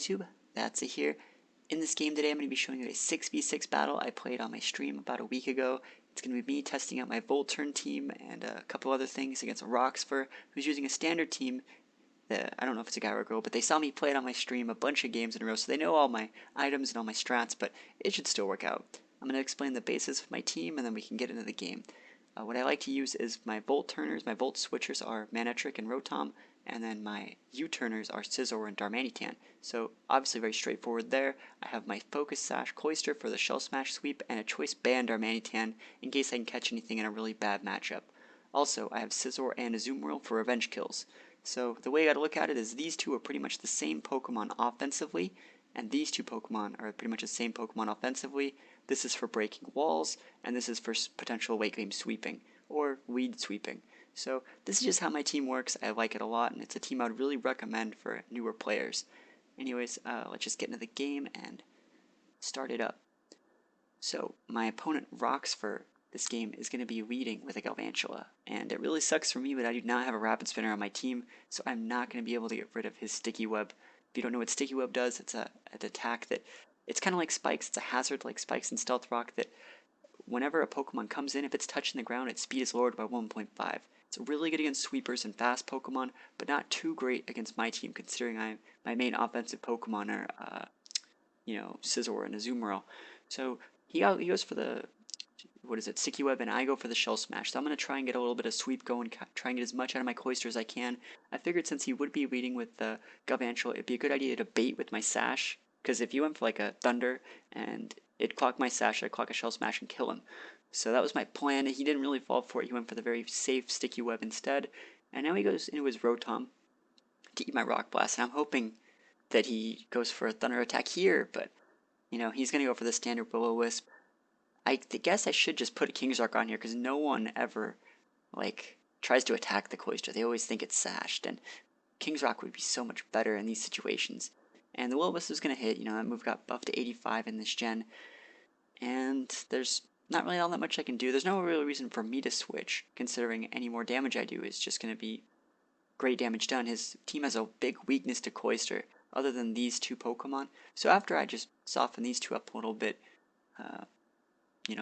YouTube? That's it here. In this game today, I'm going to be showing you a 6v6 battle I played on my stream about a week ago. It's going to be me testing out my Volturn team and a couple other things against Roxfer, who's using a standard team. I don't know if it's a guy or a girl, but they saw me play it on my stream a bunch of games in a row, so they know all my items and all my strats, but it should still work out. I'm going to explain the basis of my team, and then we can get into the game. What I like to use is my Volt Turners. My Volt Switchers are Manectric and Rotom, and then my U-Turners are Scizor and Darmanitan. So obviously very straightforward there. I have my Focus Sash Cloyster for the Shell Smash sweep, and a Choice Band Darmanitan in case I can catch anything in a really bad matchup. Also, I have Scizor and Azumarill for revenge kills. So the way I gotta look at it is these two are pretty much the same Pokemon offensively, and these two Pokemon are pretty much the same Pokemon offensively. This is for breaking walls, and this is for potential late game sweeping, or weed sweeping. So this is just how my team works. I like it a lot, and it's a team I would really recommend for newer players. Anyways, let's just get into the game and start it up. So my opponent Roxfer this game is going to be leading with a Galvantula, and it really sucks for me, but I do not have a Rapid Spinner on my team, so I'm not going to be able to get rid of his Sticky Web. If you don't know what Sticky Web does, it's an attack that, it's kind of like Spikes. It's a hazard like Spikes and Stealth Rock that whenever a Pokemon comes in, if it's touching the ground, its speed is lowered by 1.5. It's really good against sweepers and fast Pokemon, but not too great against my team, considering my main offensive Pokemon are, Scizor and Azumarill. So he goes for the, Sticky Web, and I go for the Shell Smash. So I'm going to try and get a little bit of sweep going, try and get as much out of my Cloyster as I can. I figured since he would be leading with the Galvantula, it'd be a good idea to bait with my Sash, because if he went for like a Thunder and it clocked my Sash, I'd clock a Shell Smash and kill him. So that was my plan. He didn't really fall for it. He went for the very safe Sticky Web instead. And now he goes into his Rotom to eat my Rock Blast, and I'm hoping that he goes for a Thunder attack here, but he's going to go for the standard Will-O-Wisp. I guess I should just put a King's Rock on here, because no one ever, tries to attack the Cloyster. They always think it's sashed, and King's Rock would be so much better in these situations. And the Will-O-Wisp is going to hit. That move got buffed to 85 in this gen, and there's not really all that much I can do. There's no real reason for me to switch, considering any more damage I do is just going to be great damage done. His team has a big weakness to Cloyster, other than these two Pokemon. So after I just soften these two up a little bit,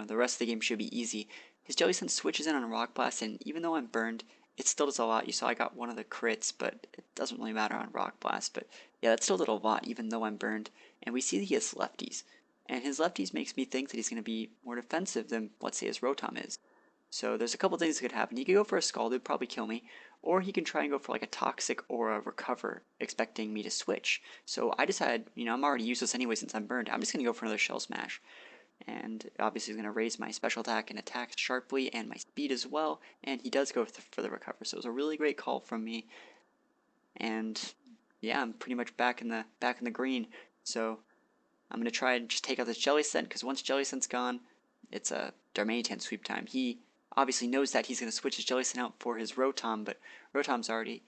the rest of the game should be easy. His Jellicent switches in on Rock Blast, and even though I'm burned, it still does a lot. You saw I got one of the crits, but it doesn't really matter on Rock Blast. But yeah, that still did a lot, even though I'm burned. And we see that he has lefties. And his lefties makes me think that he's going to be more defensive than, let's say, his Rotom is. So there's a couple things that could happen. He could go for a Scald, probably kill me, or he can try and go for like a Toxic or a Recover, expecting me to switch. So I decided, I'm already useless anyway since I'm burned. I'm just going to go for another Shell Smash. And obviously he's going to raise my special attack and attack sharply and my speed as well, and he does go for the Recover. So it was a really great call from me. And yeah, I'm pretty much back in the green. So I'm going to try and just take out this Jellicent, because once Jellicent's gone, it's a Darmanitan sweep time. He obviously knows that he's going to switch his Jellicent out for his Rotom, but Rotom's already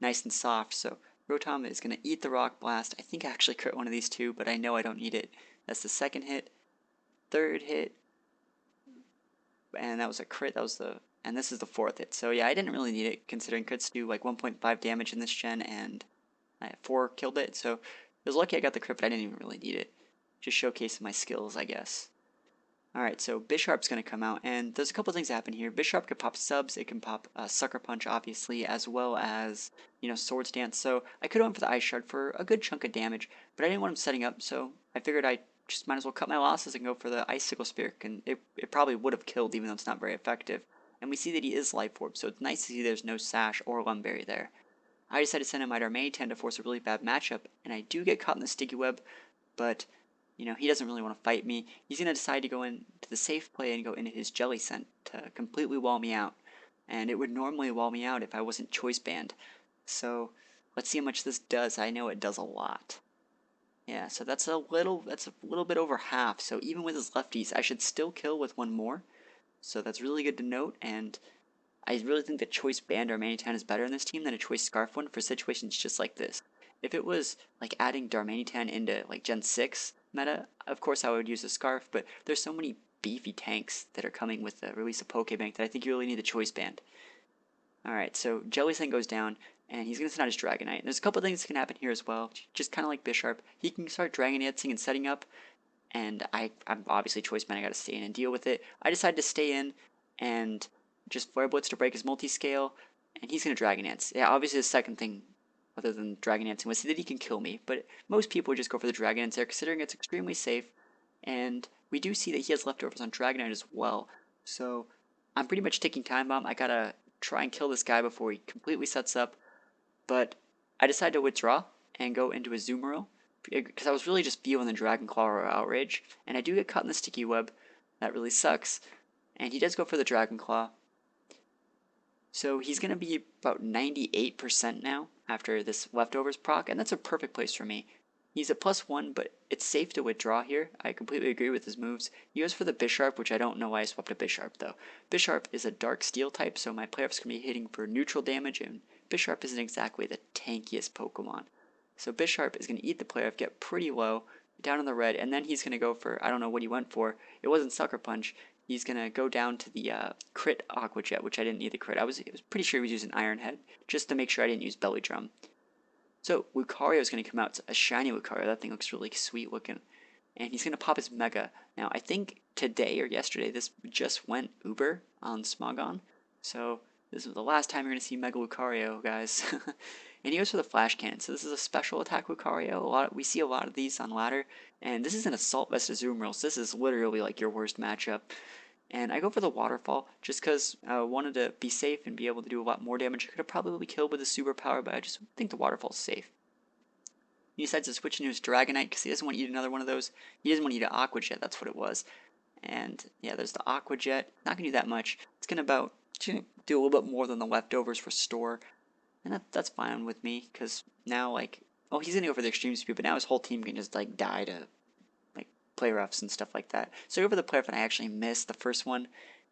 nice and soft, so Rotom is going to eat the Rock Blast. I think I actually crit one of these two, but I know I don't need it. That's the second hit. Third hit, and that was a crit. And this is the fourth hit. So yeah, I didn't really need it, considering crits do like 1.5 damage in this gen, and I had 4 killed it. So it was lucky I got the crit, but I didn't even really need it. Just showcasing my skills, I guess. Alright, so Bisharp's going to come out, and there's a couple things that happen here. Bisharp could pop subs, it can pop Sucker Punch, obviously, as well as, Swords Dance. So I could have went for the Ice Shard for a good chunk of damage, but I didn't want him setting up, so I figured I just might as well cut my losses and go for the Icicle Spear, and it probably would have killed, even though it's not very effective. And we see that he is Life Orb, so it's nice to see there's no Sash or Lumberry there. I decided to send in my Darmanitan to force a really bad matchup, and I do get caught in the Sticky Web, but he doesn't really want to fight me. He's going to decide to go into the safe play and go into his Jellicent to completely wall me out. And it would normally wall me out if I wasn't Choice Banned. So let's see how much this does. I know it does a lot. Yeah, so that's a little bit over half. So even with his lefties, I should still kill with one more. So that's really good to note. And I really think that Choice Band or Darmanitan is better in this team than a Choice Scarf one for situations just like this. If it was like adding Darmanitan into like Gen 6 meta, of course I would use a Scarf, but there's so many beefy tanks that are coming with the release of Pokebank that I think you really need the Choice Band. Alright, so Jellicent goes down. and he's going to send out his Dragonite. And there's a couple things that can happen here as well, just kind of like Bisharp. He can start Dragonancing and setting up, and I'm obviously choice man. I got to stay in and deal with it. I decided to stay in and just Flare Blitz to break his multi-scale, and he's going to Dragonance. Yeah, obviously the second thing other than Dragonancing was that he can kill me, but most people would just go for the Dragonance there, considering it's extremely safe, and we do see that he has leftovers on Dragonite as well. So I'm pretty much taking Time Bomb. I gotta try and kill this guy before he completely sets up, but I decided to withdraw and go into a Azumarill because I was really just feeling the Dragon Claw or Outrage, and I do get caught in the Sticky Web. That really sucks, and he does go for the Dragon Claw. So he's going to be about 98% now after this Leftovers proc, and that's a perfect place for me. He's at +1, but it's safe to withdraw here. I completely agree with his moves. He goes for the Bisharp, which I don't know why I swapped a Bisharp, though. Bisharp is a Dark Steel type, so my playoff's going to be hitting for neutral damage, and Bisharp isn't exactly the tankiest Pokemon. So Bisharp is going to eat the playoff, get pretty low, down in the red, and then he's going to go for, I don't know what he went for. It wasn't Sucker Punch. He's going to go down to the crit Aqua Jet, which I didn't need the crit. I was pretty sure he was using Iron Head, just to make sure I didn't use Belly Drum. So Lucario is going to come out. It's a shiny Lucario. That thing looks really sweet looking. And he's going to pop his Mega. Now, I think today or yesterday, this just went Uber on Smogon. So this is the last time you're going to see Mega Lucario, guys. And he goes for the Flash Cannon. So this is a special attack Lucario. We see a lot of these on ladder. And this is an Assault Vest Azumarill, so this is literally like your worst matchup. And I go for the Waterfall just because I wanted to be safe and be able to do a lot more damage. I could have probably killed with a superpower, but I just think the Waterfall's safe. He decides to switch into his Dragonite because he doesn't want to eat another one of those. He doesn't want to eat an Aqua Jet, that's what it was. And yeah, there's the Aqua Jet. Not going to do that much. It's going to do a little bit more than the leftovers for Store. And that's fine with me because now, like, oh, he's going to go for the Extreme Speed, but now his whole team can just, like, die to play roughs and stuff like that. So I go for the play rough and I actually missed the first one.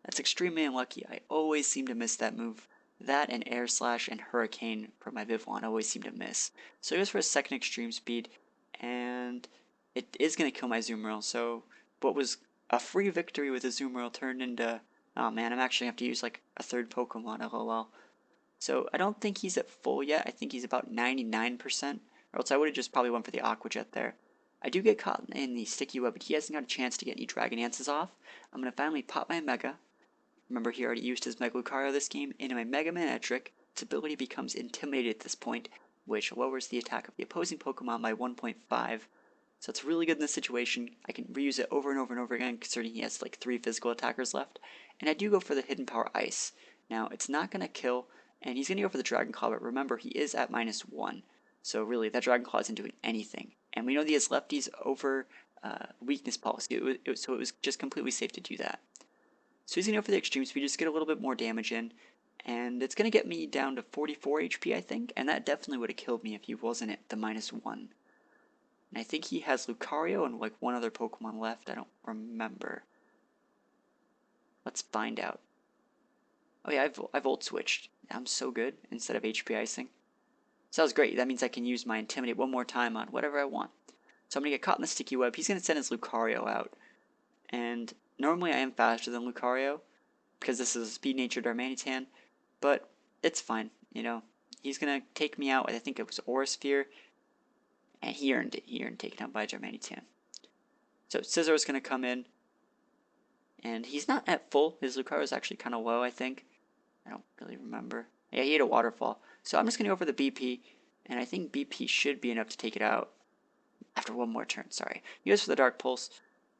That's extremely unlucky. I always seem to miss that move. That and Air Slash and Hurricane from my Vivillon I always seem to miss. So he goes for a second Extreme Speed, and it is going to kill my Azumarill. So what was a free victory with Azumarill turned into, oh man, I'm actually going to have to use like a third Pokemon, lol. So I don't think he's at full yet. I think he's about 99%, or else I would have just probably went for the Aqua Jet there. I do get caught in the Sticky Web, but he hasn't got a chance to get any Dragonances off. I'm going to finally pop my Mega. Remember, he already used his Mega Lucario this game into my Mega Manectric. Its ability becomes Intimidated at this point, which lowers the attack of the opposing Pokemon by 1.5. So it's really good in this situation. I can reuse it over and over and over again, considering he has like 3 physical attackers left. And I do go for the Hidden Power Ice. Now, it's not going to kill, and he's going to go for the Dragon Claw, but remember, he is at -1. So really, that Dragon Claw isn't doing anything. And we know that he has lefties over weakness policy, so it was just completely safe to do that. So he's going to go for the Extreme Speed, just get a little bit more damage in, and it's going to get me down to 44 HP, I think, and that definitely would have killed me if he wasn't at the -1. And I think he has Lucario and like one other Pokemon left, I don't remember. Let's find out. Oh yeah, I Volt Switched. I'm so good instead of HP Icing. So that was great. That means I can use my Intimidate one more time on whatever I want. So I'm going to get caught in the Sticky Web. He's going to send his Lucario out. And normally I am faster than Lucario, because this is a speed-natured Darmanitan, but it's fine, you know. He's going to take me out, I think it was Aura Sphere, and he earned it. He earned taken out by Darmanitan. So Scizor is going to come in, and he's not at full. His Lucario is actually kind of low, I think. I don't really remember. Yeah, he had a Waterfall. So I'm just going to go for the BP, and I think BP should be enough to take it out after one more turn, sorry. He goes for the Dark Pulse,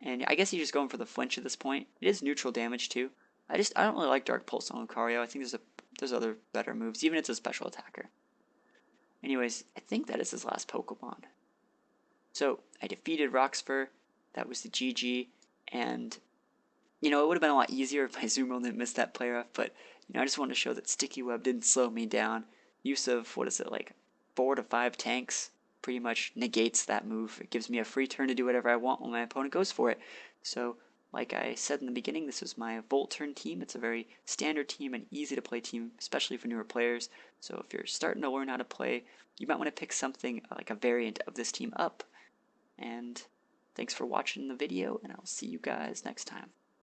and I guess he's just going for the flinch at this point. It is neutral damage too. I don't really like Dark Pulse on Lucario. I think there's other better moves, even if it's a special attacker. Anyways, I think that is his last Pokemon. So I defeated Roxfur. That was the GG, and you know, it would have been a lot easier if my Azumarill didn't miss that play rough, but you know, I just wanted to show that Sticky Web didn't slow me down. Use of, what is it, like 4 to 5 tanks pretty much negates that move. It gives me a free turn to do whatever I want when my opponent goes for it. So, like I said in the beginning, this was my Volt Turn team. It's a very standard team and easy to play team, especially for newer players. So if you're starting to learn how to play, you might want to pick something like a variant of this team up. And thanks for watching the video, and I'll see you guys next time.